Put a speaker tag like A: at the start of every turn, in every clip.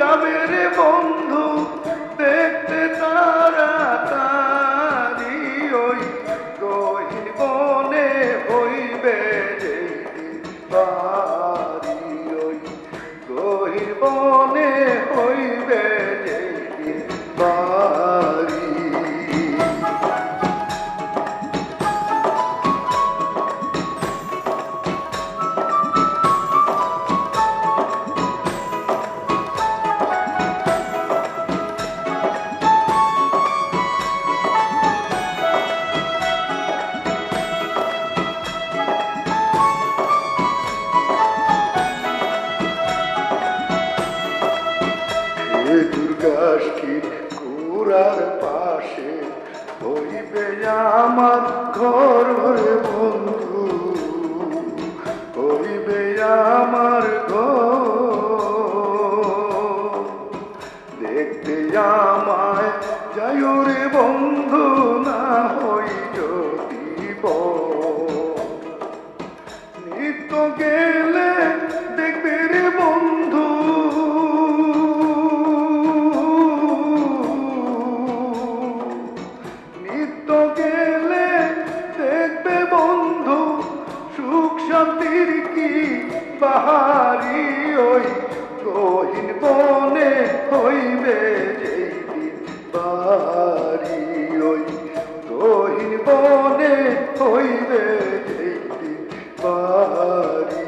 A: যাবে রে বন্ধু দেখতে তাড়াতাড়ি ওই গহীন বনে হইবে যেদিন বাড়ি ওই গহীন বনে হইবে যেদিন বাড়ি। দুর্গাষ্ঠীর কুড়ার পাশে হইবে আমার ঘর রে বন্ধু হইবে আমার ঘর দেখতে আমায় যাই রে বন্ধু না হই যদি নিত্য গেলে দেখবে রে বন্ধু গেলে দেখবে বন্ধু সুখ শান্তির কি বাহারি ওই গহীন বনে হইবে যেদিন বাড়ি ওই গহীন বনে হইবে যেদিন বাড়ি।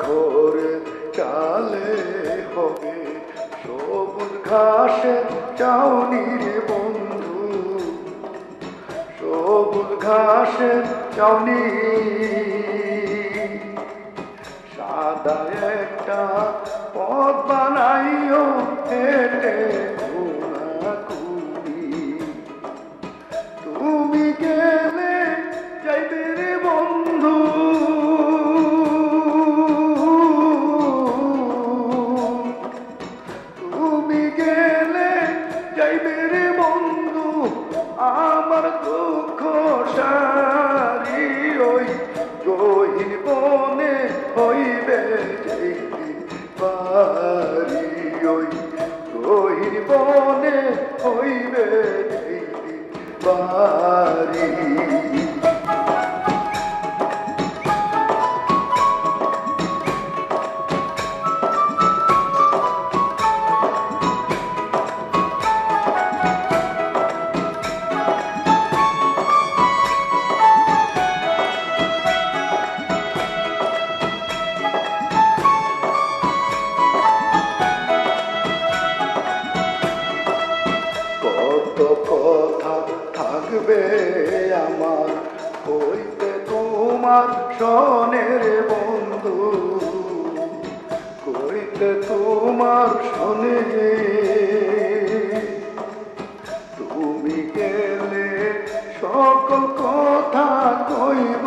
A: ঘরে চালে হবে সবুজ ঘাসের চাউনি রে বন্ধু সবুজ ঘাসের চাউনি সাদা একটা পথ বানাইও হেঁটে ঘোরাঘুরি তুমি গেলে যাইবে রে বন্ধু আমার দুঃখ সারি ওই গহীন বনে হইবে যেদিন বাড়ি ওই গহীন বনে হইবে যেদিন বাড়ি। কথা থাকবে আমার হইতে তোমার সনের বন্ধু হইতে তোমার শোনে তুমি গেলে সকল কথা কইব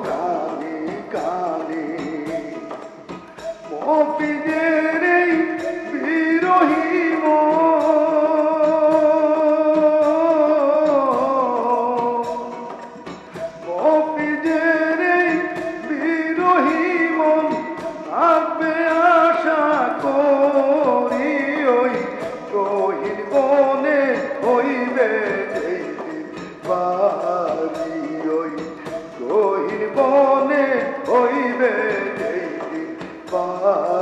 A: কানে কানে মফিজের এই বিরহী বাড়ি ওই গহীন বনে হইবে যেদিন বাড়ি।